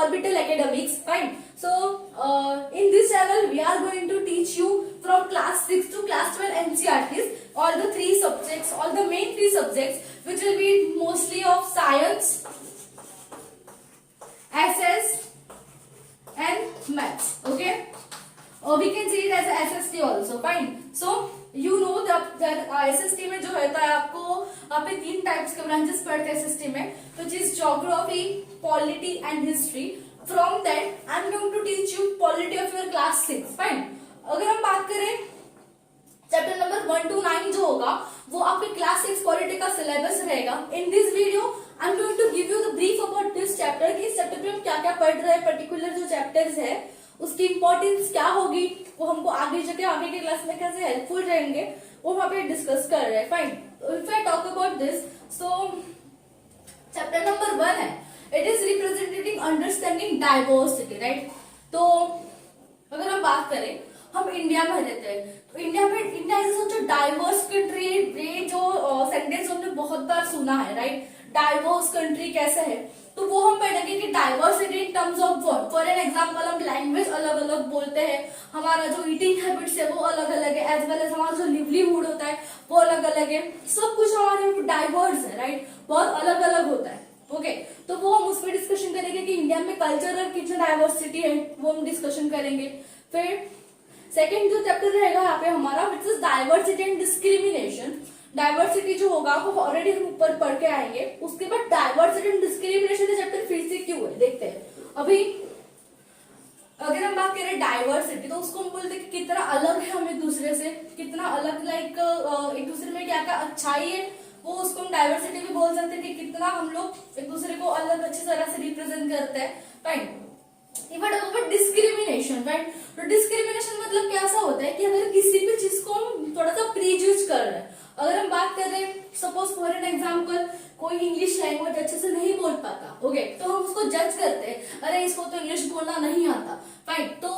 Orbital Academics. Fine. So in this channel we are going to teach you from class 6 to class 12 NCERTs, all the three subjects, all the main three subjects, which will be mostly of science, SS and maths. Okay, or we can see it as a SST also. Fine. So you know that SST में जो रहता है आपको यहाँ पे तीन types के branches पढ़ते हैं SST में, which is geography, polity and history. From that I am going to teach you polity of your class 6. Fine. अगर हम बात करें चैप्टर नंबर 1 to 9 जो होगा वो आपके क्लास 6 पॉलिटी का सिलेबस रहेगा. In this video I am going to give you the brief about this chapter कि इस चैप्टर में हम क्या क्या पढ़ रहे हैं, पर्टिकुलर जो चैप्टर्स है उसकी इंपॉर्टेंस क्या होगी, वो हमको आगे जाके आगे के क्लास में कैसे हेल्पफुल रहेंगे वो वहां पे डिस्कस कर रहे हैं. Fine. If I talk about this, so chapter number 1 है, it is representing understanding diversity. Right. तो अगर हम बात करें, हम इंडिया में रहते हैं तो India is such a diverse country. ये जो सेंटेंस हमने बहुत बार सुना है. राइट. डाइवर्स कंट्री कैसे है, तो वो हम पढ़ेंगे कि diversity in terms of word. For an example हम लैंग्वेज अलग अलग बोलते हैं, हमारा जो ईटिंग हैबिट्स है वो अलग अलग है, एज वेल एज हमारा जो लिवलीहुड होता है वो अलग अलग है. सब कुछ हमारे डाइवर्स है. राइट. बहुत अलग अलग होता है. ओके, तो वो हम उस पर डिस्कशन करेंगे कि इंडिया में कल्चरल कितना डाइवर्सिटी है, वो हम डिस्कशन करेंगे. फिर सेकेंड जो चैप्टर रहेगा यहाँ पे हमारा, which is diversity and discrimination. Diversity जो होगा वो ऑलरेडी हम ऊपर पढ़ के आएंगे. उसके बाद डाइवर्सिटी एंड डिस्क्रिमिनेशन चैप्टर फिर से क्यों है देखते हैं. अभी अगर हम बात करें डाइवर्सिटी तो उसको हम बोलते हैं कि कितना अलग है हम एक दूसरे से, कितना अलग, लाइक एक दूसरे में क्या क्या अच्छाई है, वो उसको हम डाइवर्सिटी भी बोल सकते हैं कि कितना हम लोग एक दूसरे को अलग अच्छी तरह से रिप्रेजेंट करते हैं. फाइन. डिस्क्रिमिनेशन. राइट. तो डिस्क्रिमिनेशन मतलब कैसा होता है कि अगर किसी भी चीज को हम थोड़ा सा प्रीजुडिस कर रहे हैं. अगर हम बात कर रहे हैं, सपोज फॉर एन एग्जांपल कोई इंग्लिश लैंग्वेज अच्छे से नहीं बोल पाता. ओके, तो हम उसको जज करते हैं, अरे इसको तो इंग्लिश बोलना नहीं आता. फाइन. तो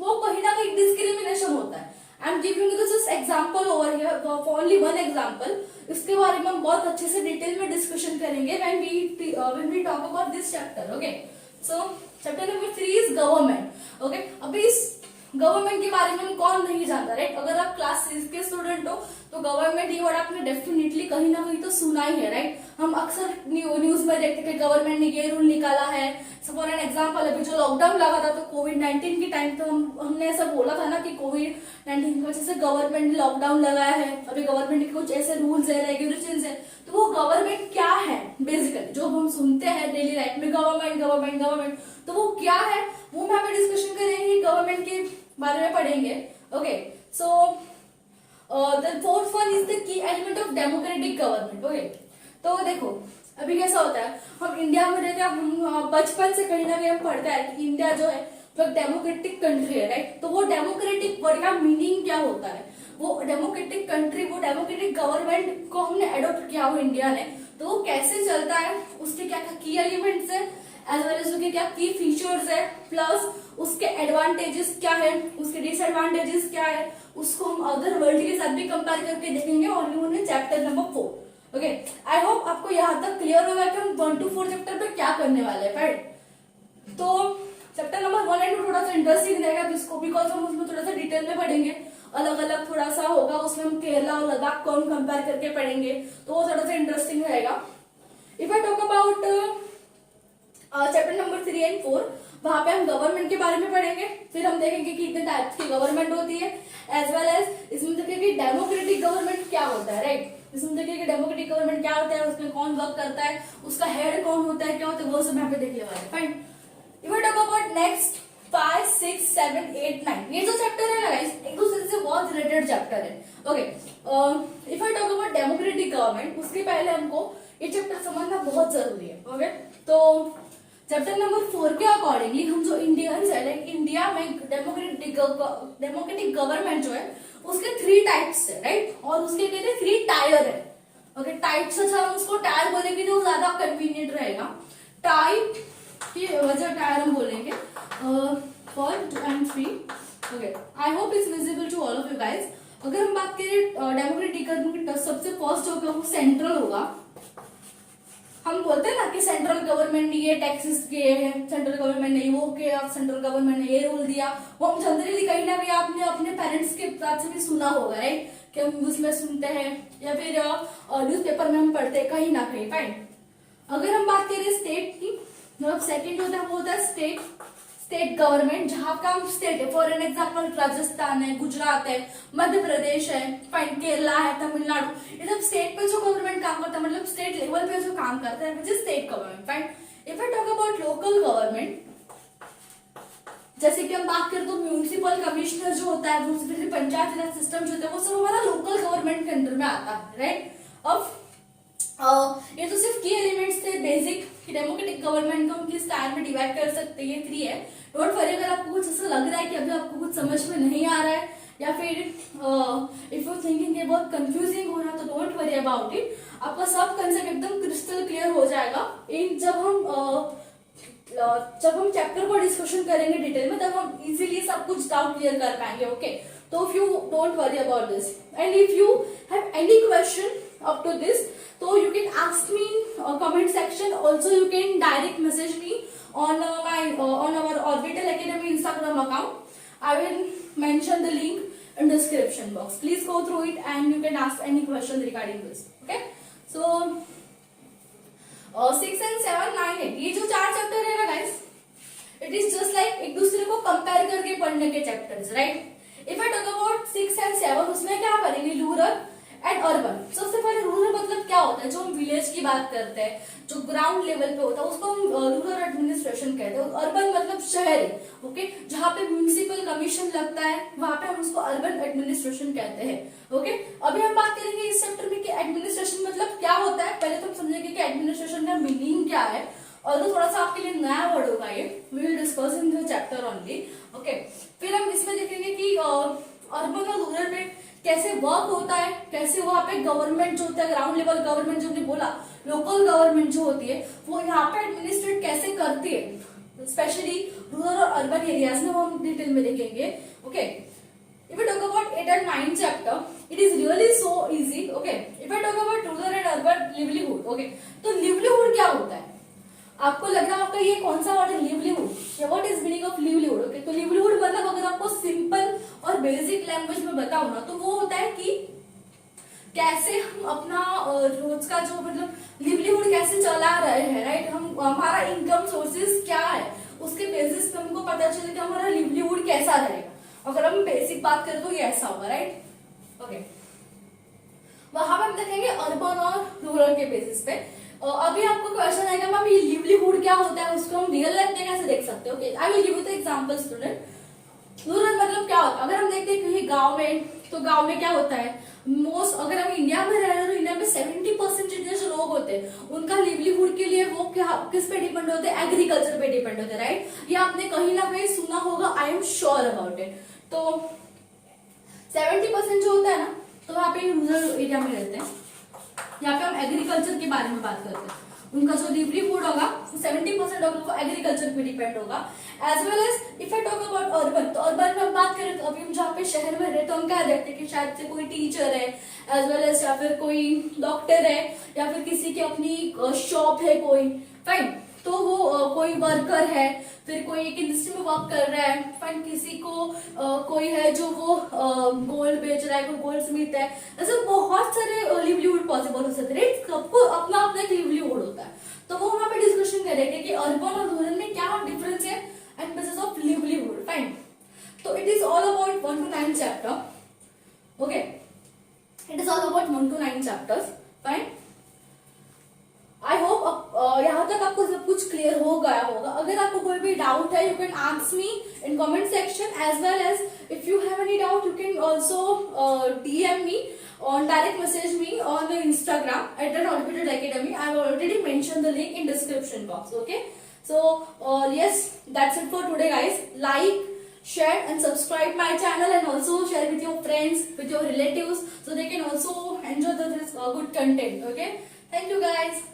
वो कहीं ना कहीं डिस्क्रिमिनेशन होता है. I am giving you this example over here, only one example. इसके बारे में हम बहुत अच्छे से डिटेल में डिस्कशन करेंगे when we talk about this chapter. Okay, so chapter number 3 is government. Okay, अभी इस गवर्नमेंट के बारे में कौन नहीं जानता. राइट. अगर आप क्लास 6 के स्टूडेंट हो तो गवर्नमेंट ये वर्ड आपने डेफिनेटली कहीं ना कहीं तो सुना ही है. राइट. हम अक्सर न्यूज में देखते हैं गवर्नमेंट ने ये रूल निकाला है. सो फॉर एन एग्जांपल अभी जो लॉकडाउन लगा था तो कोविड-19 के टाइम तो हमने ऐसा बोला था ना कि कोविड-19 की वजह से गवर्नमेंट ने लॉकडाउन लगाया है. अभी गवर्नमेंट के कुछ ऐसे रूल्स है, रेगुलेशंस है. तो वो गवर्नमेंट क्या है बेसिकली, जो हम सुनते हैं डेली लाइफ में गवर्नमेंट गवर्नमेंट गवर्नमेंट, तो वो क्या है वो मैं पे डिस्कशन करेंगे, गवर्नमेंट के बारे में पढ़ेंगे. Okay, so the fourth one is the key element of democratic government. Okay, तो देखो अभी कैसा होता है, हम इंडिया में रहते हैं, हम बचपन से कहीं ना कहीं हम पढ़ते हैं कि इंडिया जो है वो डेमोक्रेटिक कंट्री है. राइट. तो वो डेमोक्रेटिक वर्ड का मीनिंग क्या होता है, वो डेमोक्रेटिक कंट्री, वो डेमोक्रेटिक गवर्नमेंट को हमने एडॉप्ट किया हो इंडिया ने, तो वो कैसे चलता है, उसके क्या क्या की एलिमेंट्स है, एज वेल एज उसके क्या की फीचर्स है, प्लस उसके एडवांटेजेस क्या है, उसके डिसएडवांटेजेस क्या है, उसको हम अदर वर्ल्ड के साथ भी कंपेयर करके देखेंगे only chapter number 4. Okay, I hope आपको यहाँ तक क्लियर होगा कि हम 1 to 4 चैप्टर पे क्या करने वाले हैं. राइट. तो चैप्टर नंबर 1 एंड 2 थोड़ा सा इंटरेस्टिंग रहेगा जिसको, बिकॉज हम उसमें थोड़ा सा डिटेल में पढ़ेंगे, अलग अलग थोड़ा सा होगा, उसमें हम केरला और लद्दाख को हम कंपेयर करके पढ़ेंगे, तो वो थोड़ा सा इंटरेस्टिंग रहेगा. If I talk about chapter number 3 and 4, वहां पे हम गवर्नमेंट के बारे में पढ़ेंगे. फिर हम देखेंगे कि कितने टाइप्स की गवर्नमेंट होती है, एज वेल एज इसमें देखेंगे कि डेमोक्रेटिक गवर्नमेंट क्या होता है. राइट. इसमें देखेंगे डेमोक्रेटिक गवर्नमेंट क्या होता है, उसमें कौन वर्क करता है, उसका हेड कौन होता है, क्या होता है, वो सब यहाँ पे देखने वाले. Fine. If I talk about next 5, 6, 7, 8, 9, ये जो चैप्टर है ना गाइस, एक दूसरे से बहुत रिलेटेड चैप्टर है. Okay, if I talk about democratic government, उसके पहले हमको ये चैप्टर समझना बहुत जरूरी है. ओके, तो चैप्टर नंबर 4 के अकॉर्डिंगली हम जो इंडियंस है, लाइक इंडिया में डेमोक्रेटिक गवर्नमेंट जो है उसके 3 टाइप्स है. राइट. और उसके कहते हैं 3 टायर है. ओके, टाइप्स, अच्छा हम उसको टायर बोलेंगे तो ज्यादा कन्वीनियंट रहेगा. टाइप की वजह टायर हम बोलेंगे 1, 2 and 3. Okay, I hope it's visible to all of you guys. अगर हम बात करें डेमोक्रेटिक गवर्नमेंट, सबसे फर्स्ट जो होगा वो सेंट्रल होगा. हम बोलते हैं ना कि सेंट्रल गवर्नमेंट ने ये टैक्सेस किए हैं, सेंट्रल गवर्नमेंट ने वो किया, सेंट्रल गवर्नमेंट ने ये रूल दिया, वो हम जनरली कहीं ना कहीं आपने अपने पेरेंट्स के बात से भी सुना होगा, राइट, कि हम न्यूज में सुनते हैं या फिर न्यूज़पेपर में हम पढ़ते हैं कहीं ना कहीं, फाइन। अगर हम बात करें स्टेट की, मतलब सेकेंड होता है वो होता है स्टेट गवर्नमेंट, जहां का हम स्टेट है, फॉर एन एग्जाम्पल राजस्थान है, गुजरात है, मध्य प्रदेश है, फाइन, केरला है, तमिलनाडु, ये सब स्टेट पे जो गवर्नमेंट काम करता है, मतलब स्टेट लेवल पे जो काम करता है, which is state government, fine. If I talk about local government, जैसे कि हम बात करें तो म्यूनिसिपल कमिश्नर जो होता है, फिर पंचायत राज सिस्टम जो होता है, वो सब हमारा लोकल गवर्नमेंट के अंडर में आता है, राइट। अब ये तो सिर्फ की एलिमेंट्स थे बेसिक, डेमोक्रेटिक गवर्नमेंट को हम किस टाइम में डिवाइड कर सकते हैं, 3 है। डोंट वरी अगर आपको कुछ ऐसा लग रहा है कि अभी आपको कुछ समझ में नहीं आ रहा है, या फिर इफ यू थिंकिंग ये बहुत कंफ्यूजिंग हो रहा है, तो डोंट वरी अबाउट इट, आपका सब कंसेप्ट एकदम क्रिस्टल क्लियर हो जाएगा जब हम चैप्टर को डिस्कशन करेंगे डिटेल में, तब हम इजीली सब कुछ डाउट क्लियर कर पाएंगे, ओके। तो if you don't worry about this, and if you have any question up to this, so you can ask me in comment section. Also you can direct message me on on our Orbital Academy Instagram account. I will mention the link in description box. Please go through it and you can ask any question regarding this, okay. So 6 and 7 9 8 ये जो 4 chapter है ना guys, it is just like एक दूसरे को compare करके पढ़ने के chapters, right. If I talk about 6 and 7, उसमें क्या पढ़ेंगे, रूरल एंड अर्बन। सबसे पहले रूरल मतलब क्या होता है, जो हम विलेज की बात करते हैं, जो ग्राउंड लेवल पे होता है, उसको हम रूरल एडमिनिस्ट्रेशन कहते हैं। अर्बन मतलब शहरी, ओके, जहाँ पे म्यूनिसिपल कमीशन लगता है, वहां पे हम उसको अर्बन एडमिनिस्ट्रेशन कहते हैं, ओके। अभी हम बात करेंगे इस चैप्टर में कि एडमिनिस्ट्रेशन मतलब क्या होता है। पहले तो हम समझेंगे कि एडमिनिस्ट्रेशन का मीनिंग क्या है, और तो थोड़ा सा आपके लिए नया वर्ड होगा ये, we will discuss in the chapter only, okay. फिर हम इसमें देखेंगे कि अर्बन और रूरल में कैसे वर्क होता है, कैसे वहां पे गवर्नमेंट जो होता है, ग्राउंड लेवल गवर्नमेंट जो हमने बोला, लोकल गवर्नमेंट जो होती है, वो यहाँ पे एडमिनिस्ट्रेट कैसे करती है, स्पेशली रूरल और अर्बन एरियाज में, वो हम डिटेल में देखेंगे, okay. If you talk about 8 and 9 chapter, it is really so easy, okay. If you talk about rural and urban livelihood, okay, तो लिवलीहुड क्या होता है, आपको लग रहा होगा ये कौन सा वर्ड है, livelihood, what is meaning of livelihood, okay. तो लिवलीहुड मतलब अगर आपको सिंपल और बेसिक लैंग्वेज में बताओ ना, तो वो होता है कि कैसे हम अपना रोज का जो मतलब लिवलीहुड कैसे चला रहे हैं, राइट। हम हमारा इनकम सोर्सेज क्या है, उसके बेसिस पे हमको पता चले कि हमारा लिवलीहुड कैसा रहेगा। अगर हम बेसिक बात करें तो ये ऐसा होगा, राइट, ओके। वहां पर हम देखेंगे अर्बन और रूरल के बेसिस पे। अभी आपको क्वेश्चन आएगा मैम ये लिवलीहुड क्या होता है, उसको हम रियल लाइफ में कैसे देख सकते हो, okay. I will give you the example student. Rural मतलब क्या होता है, अगर हम देखते हैं कहीं गांव में, तो गांव में क्या होता है, मोस्ट अगर हम इंडिया में रह रहे हैं तो इंडिया में 70% जो लोग होते हैं उनका लिवलीहुड के लिए वो क्या किस पे डिपेंड होते हैं, एग्रीकल्चर पे डिपेंड होते हैं, राइट। ये आपने कहीं ना कहीं सुना होगा, I am sure about it. तो 70% जो होता है ना, तो वहाँ पे रूरल एरिया में रहते हैं, यहाँ पे हम एग्रीकल्चर के बारे में बात करते हैं। उनका जो लिवलीहुड होगा 70% होगा वो एग्रीकल्चर पे डिपेंड होगा। As well as if I talk about urban, तो अर्बन में हम बात करें तो अभी हम जहाँ पे शहर में रहते हैं हम क्या देखते हैं कि शायद से कोई टीचर है, एज वेल एज या फिर कोई डॉक्टर है, या फिर किसी की अपनी शॉप है कोई, फाइन, तो वो कोई वर्कर है, फिर कोई एक इंडस्ट्री में वर्क कर रहा है, फाइन, किसी को कोई है जो वो गोल्ड बेच रहा है, कोई गोल्ड स्मिथ है, ऐसे बहुत सारे लिवलीहुड पॉसिबल हो सकते हैं, सबको अपना अपना एक लिवलीहुड होता है। तो वो वहां पे डिस्कशन करेंगे कि अर्बन और रूरल में क्या डिफरेंस है and basis of livelihood, fine. तो it is all about 1 to 9 chapter, okay, it is all about 1 to 9 chapters, fine. I hope यहाँ तक आपको सब कुछ क्लियर हो गया होगा। अगर आपको कोई भी डाउट है, you can ask me in comment section, as well as if you have any doubt you can also DM me on direct message me on the Instagram at Orbital Academy. I have already mentioned the link in description box, okay. So yes, that's it for today guys. Like, share and subscribe my channel, and also share with your friends, with your relatives, so they can also enjoy this good content, okay. Thank you guys.